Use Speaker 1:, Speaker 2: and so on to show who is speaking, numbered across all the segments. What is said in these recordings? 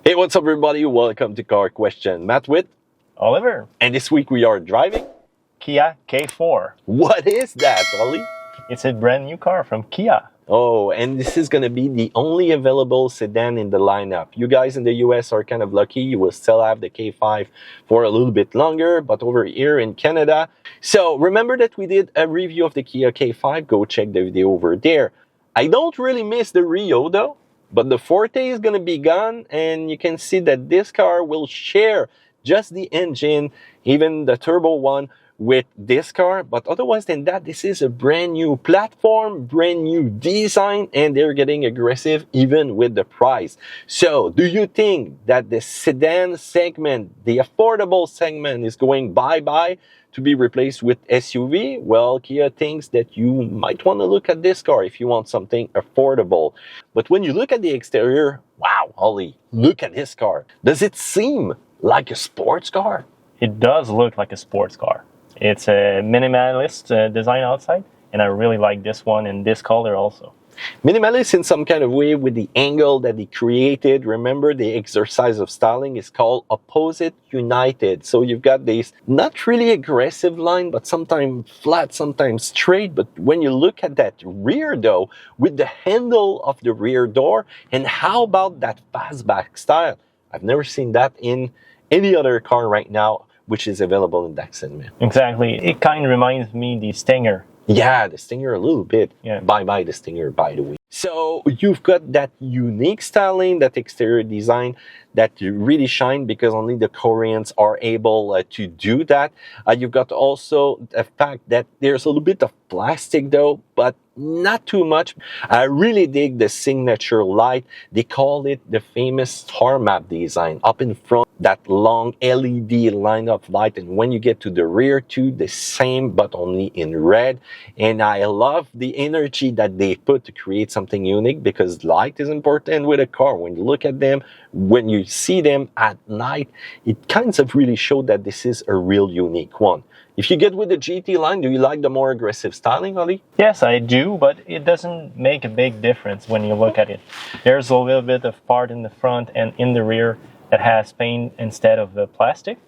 Speaker 1: Hey, what's up, everybody? Welcome to Car Question. Matt with,
Speaker 2: Oliver,
Speaker 1: and this week we are driving.
Speaker 2: Kia K4.
Speaker 1: What is that, Ollie?
Speaker 2: It's a brand new car from Kia.
Speaker 1: Oh, and this is going to be the only available sedan in the lineup. You guys in the US are kind of lucky. You will still have the K5 for a little bit longer, but over here in Canada. So remember that we did a review of the Kia K5. Go check the video over there. I don't really miss the Rio though, but the Forte is going to be gone, and you can see that this car will share just the engine, even the turbo one, with this car. But otherwise than that, this is a brand new platform, brand new design, and they're getting aggressive even with the price. So do you think that the sedan segment, the affordable segment, is going bye-bye to be replaced with SUV? Well, Kia thinks that you might want to look at this car if you want something affordable. But when you look at the exterior, wow, Ollie, look at this car. Does it seem like a sports car?
Speaker 2: It does look like a sports car. It's a minimalist design outside, and I really like this one and this color also.
Speaker 1: Minimalist in some kind of way with the angle that they created. Remember, the exercise of styling is called opposite united. So you've got this not really aggressive line, but sometimes flat, sometimes straight. But when you look at that rear though, with the handle of the rear door, and how about that fastback style? I've never seen that in any other car right now, which is available in that segment.
Speaker 2: Exactly. It kind of reminds me the Stinger.
Speaker 1: Yeah, the Stinger a little bit.
Speaker 2: Yeah.
Speaker 1: Bye-bye the Stinger, by the way. So you've got that unique styling, that exterior design that really shine because only the Koreans are able to do that. You've got also the fact that there's a little bit of plastic though, but not too much. I really dig the signature light. They call it the famous star map design up in front, that long LED line of light, and when you get to the rear too, the same but only in red. And I love the energy that they put to create something unique, because light is important with a car. When you look at them, when you see them at night, it kind of really shows that this is a real unique one. If you get with the GT line, do you like the more aggressive styling, Ali?
Speaker 2: Yes, I do, but it doesn't make a big difference when you look at it. There's a little bit of part in the front and in the rear that has paint instead of the plastic,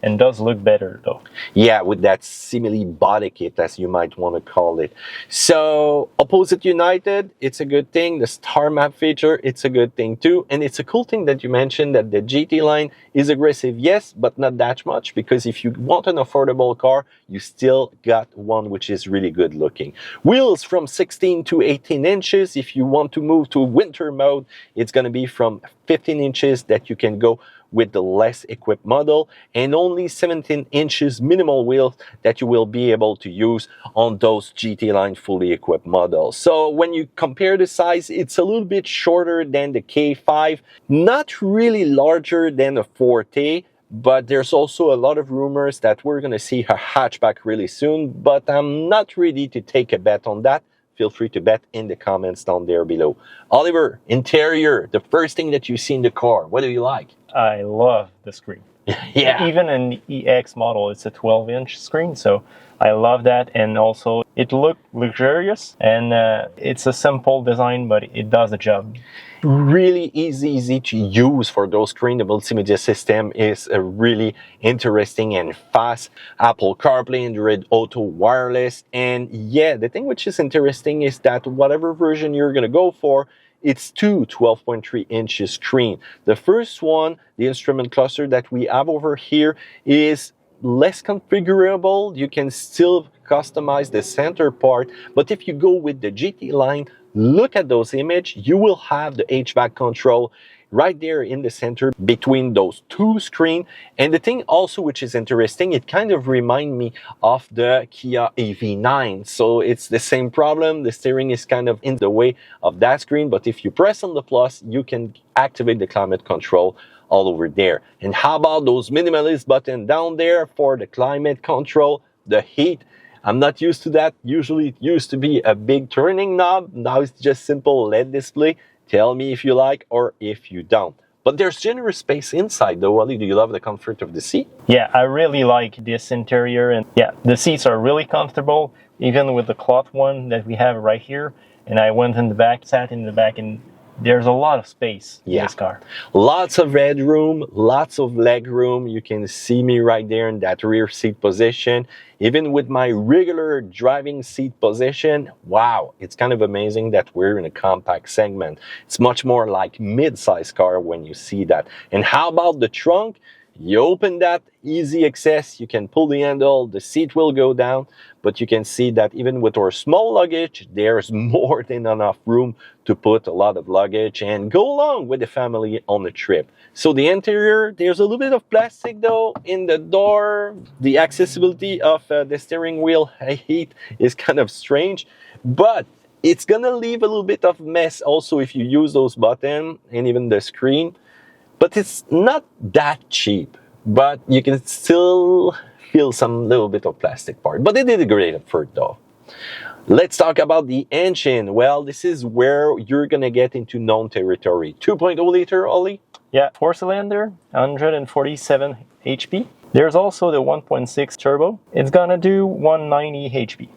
Speaker 2: and does look better though.
Speaker 1: Yeah, with that simile body kit, as you might want to call it. So opposite united, it's a good thing. The star map feature, it's a good thing too. And it's a cool thing that you mentioned that the GT line is aggressive, yes, but not that much, because if you want an affordable car, you still got one which is really good looking. Wheels from 16 to 18 inches. If you want to move to winter mode, it's going to be from 15 inches that you can go with the less equipped model, and only 17 inches minimal wheels that you will be able to use on those GT line fully equipped models. So when you compare the size, it's a little bit shorter than the K5, not really larger than the Forte, but there's also a lot of rumors that we're going to see a hatchback really soon, but I'm not ready to take a bet on that. Feel free to bet in the comments down there below. Oliver, interior, the first thing that you see in the car, what do you like?
Speaker 2: I love the screen.
Speaker 1: Yeah.
Speaker 2: Even an EX model, it's a 12-inch screen, so I love that. And also, it looks luxurious, and it's a simple design, but it does the job.
Speaker 1: Really easy to use for those screens. The multimedia system is a really interesting and fast. Apple CarPlay, Android Auto, wireless. And yeah, the thing which is interesting is that whatever version you're going to go for, it's two 12.3 inches screen. The first one, the instrument cluster that we have over here, is less configurable. You can still customize the center part, but if you go with the GT line, look at those images, you will have the HVAC control right there in the center between those two screens. And the thing also which is interesting, it kind of reminds me of the Kia EV9. So it's the same problem. The steering is kind of in the way of that screen, but if you press on the plus, you can activate the climate control all over there. And how about those minimalist button down there for the climate control, the heat? I'm not used to that. Usually it used to be a big turning knob. Now it's just simple LED display. Tell me if you like or if you don't. But there's generous space inside though. Wally, do you love the comfort of the seat?
Speaker 2: Yeah, I really like this interior, and yeah, the seats are really comfortable, even with the cloth one that we have right here. And I went in the back, sat in the back, and there's a lot of space in
Speaker 1: Yeah.
Speaker 2: this car.
Speaker 1: Lots of headroom, lots of leg room. You can see me right there in that rear seat position. Even with my regular driving seat position, wow, it's kind of amazing that we're in a compact segment. It's much more like mid-size car when you see that. And how about the trunk? You open that, easy access, you can pull the handle, the seat will go down, but you can see that even with our small luggage, there's more than enough room to put a lot of luggage and go along with the family on the trip. So the interior, there's a little bit of plastic though in the door. The accessibility of the steering wheel height is kind of strange, but it's gonna leave a little bit of mess also if you use those buttons and even the screen. But it's not that cheap, but you can still feel some little bit of plastic part. But they did a great effort though. Let's talk about the engine. Well, this is where you're gonna get into known territory. 2.0 liter, Ollie?
Speaker 2: Yeah, 4-cylinder, 147 HP. There's also the 1.6 turbo. It's gonna do 190 HP.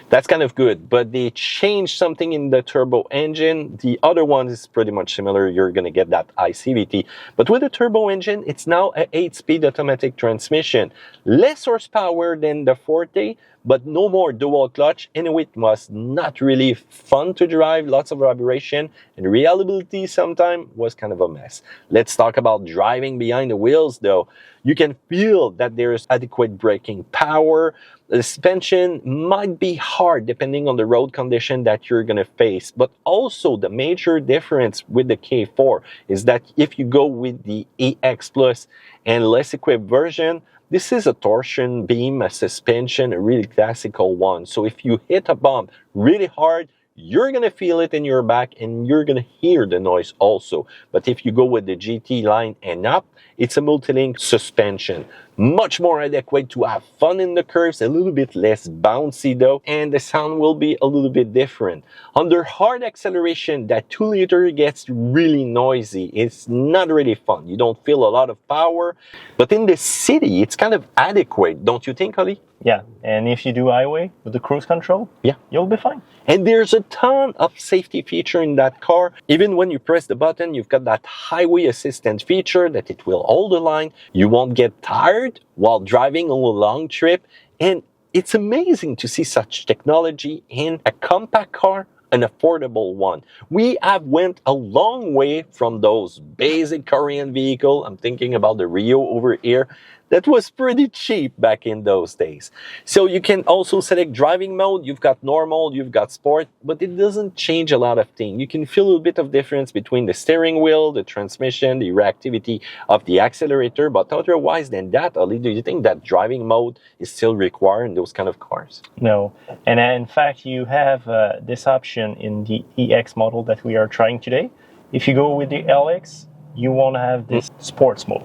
Speaker 1: That's kind of good, but they changed something in the turbo engine. The other one is pretty much similar. You're going to get that ICVT. But with the turbo engine, it's now an 8-speed automatic transmission. Less horsepower than the Forte, but no more dual clutch. Anyway, it was not really fun to drive, lots of vibration, and reliability sometimes was kind of a mess. Let's talk about driving behind the wheels though. You can feel that there's adequate braking power. The suspension might be hard depending on the road condition that you're going to face, but also the major difference with the K4 is that if you go with the EX Plus and less equipped version, this is a torsion beam, a suspension, a really classical one. So if you hit a bump really hard, you're going to feel it in your back and you're going to hear the noise also. But if you go with the GT line and up, it's a multi-link suspension. Much more adequate to have fun in the curves, a little bit less bouncy though, and the sound will be a little bit different. Under hard acceleration, that 2-liter gets really noisy. It's not really fun. You don't feel a lot of power, but in the city, it's kind of adequate, don't you think, Ali?
Speaker 2: Yeah, and if you do highway with the cruise control,
Speaker 1: yeah,
Speaker 2: you'll be fine.
Speaker 1: And there's a ton of safety feature in that car. Even when you press the button, you've got that highway assistant feature that it will hold the line. You won't get tired while driving on a long trip. And it's amazing to see such technology in a compact car, an affordable one. We have went a long way from those basic Korean vehicle. I'm thinking about the Rio over here. That was pretty cheap back in those days. So you can also select driving mode. You've got normal, you've got sport, but it doesn't change a lot of things. You can feel a little bit of difference between the steering wheel, the transmission, the reactivity of the accelerator, but otherwise than that, Ali, do you think that driving mode is still required in those kind of cars?
Speaker 2: No, and in fact, you have this option in the EX model that we are trying today. If you go with the LX, you won't have this sports mode.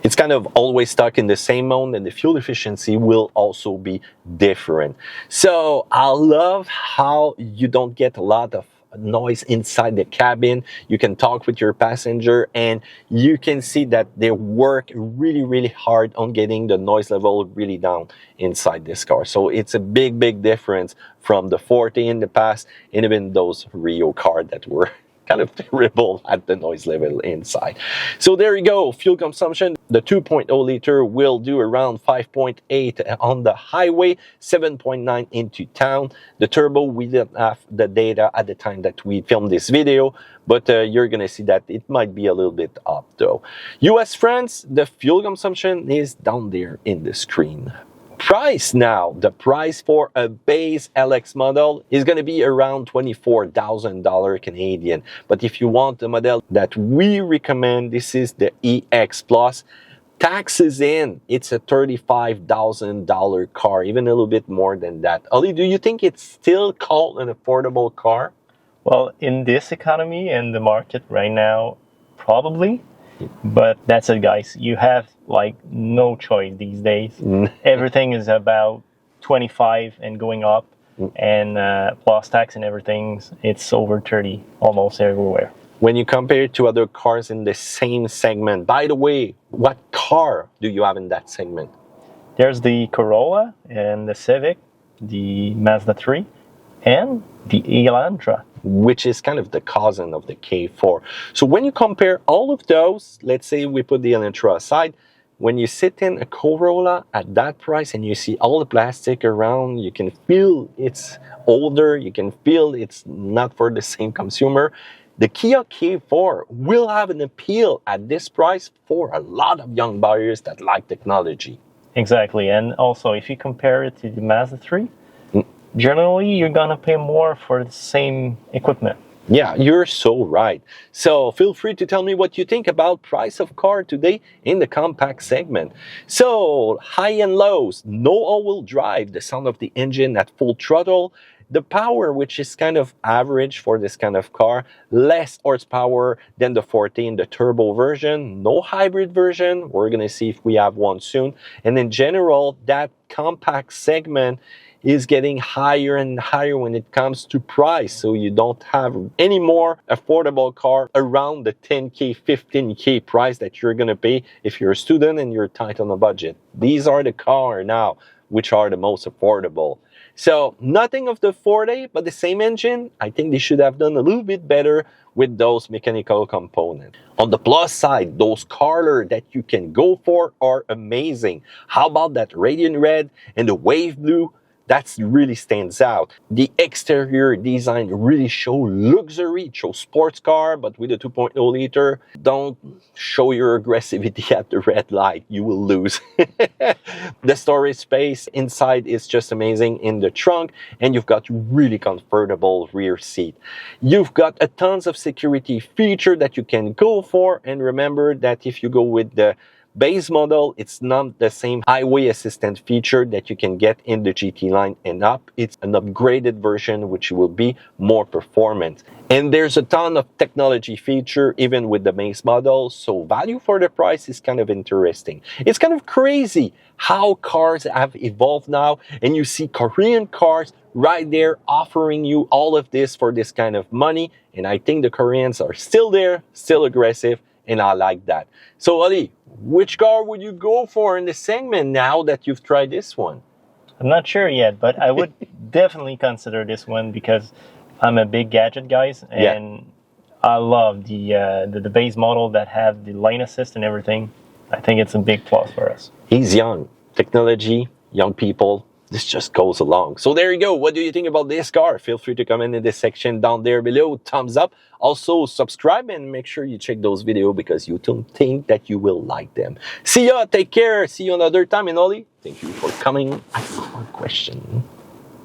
Speaker 1: It's kind of always stuck in the same mode, and the fuel efficiency will also be different. So I love how you don't get a lot of noise inside the cabin. You can talk with your passenger and you can see that they work really hard on getting the noise level really down inside this car. So it's a big difference from the Forte in the past and even those Rio cars that were kind of terrible at the noise level inside. So there you go, fuel consumption. The 2.0 liter will do around 5.8 on the highway, 7.9 into town. The turbo, we didn't have the data at the time that we filmed this video, but you're gonna see that it might be a little bit up though. US friends, the fuel consumption is down there in the screen. Price now, the price for a base LX model is going to be around $24,000 Canadian. But if you want the model that we recommend, this is the EX Plus. Taxes in, it's a $35,000 car, even a little bit more than that. Ali, do you think it's still called an affordable car?
Speaker 2: Well, in this economy and the market right now, probably. But that's it, guys. You have like no choice these days. Everything is about 25 and going up, and plus tax and everything, it's over 30 almost everywhere.
Speaker 1: When you compare it to other cars in the same segment, by the way, what car do you have in that segment?
Speaker 2: There's the Corolla and the Civic, the Mazda 3, and the Elantra,
Speaker 1: which is kind of the cousin of the K4. So when you compare all of those, let's say we put the Elantra aside, when you sit in a Corolla at that price and you see all the plastic around, you can feel it's older, you can feel it's not for the same consumer. The Kia K4 will have an appeal at this price for a lot of young buyers that like technology.
Speaker 2: Exactly, and also if you compare it to the Mazda 3, generally you're gonna pay more for the same equipment.
Speaker 1: Yeah, you're so right. So feel free to tell me what you think about price of car today in the compact segment. So high and lows, no all-wheel drive, the sound of the engine at full throttle, the power, which is kind of average for this kind of car, less horsepower than the Forte in the turbo version, no hybrid version. We're going to see if we have one soon. And in general, that compact segment is getting higher and higher when it comes to price. So you don't have any more affordable car around the 10K, 15K price that you're going to pay if you're a student and you're tight on a budget. These are the cars now which are the most affordable. So nothing of the Forte, but the same engine. I think they should have done a little bit better with those mechanical components. On the plus side, those colors that you can go for are amazing. How about that radiant red and the wave blue? That really stands out. The exterior design really shows luxury, it shows sports car, but with a 2.0 liter. Don't show your aggressivity at the red light, you will lose. The storage space inside is just amazing in the trunk, and you've got really comfortable rear seat. You've got a tons of security feature that you can go for, and remember that if you go with the base model, it's not the same highway assistant feature that you can get in the GT line and up. It's an upgraded version which will be more performant. And there's a ton of technology feature even with the base model, so value for the price is kind of interesting. It's kind of crazy how cars have evolved now, and you see Korean cars right there offering you all of this for this kind of money, and I think the Koreans are still there, still aggressive, and I like that. So Ali, which car would you go for in the segment now that you've tried this one?
Speaker 2: I'm not sure yet, but I would definitely consider this one because I'm a big gadget guy, and I love the base model that have the lane assist and everything. I think it's a big plus for us.
Speaker 1: He's young. Technology, young people, this just goes along. So there you go. What do you think about this car? Feel free to comment in the section down there below. Thumbs up. Also subscribe and make sure you check those videos because you don't think that you will like them. See ya. Take care. See you another time. And Ollie, thank you for coming. I have one question.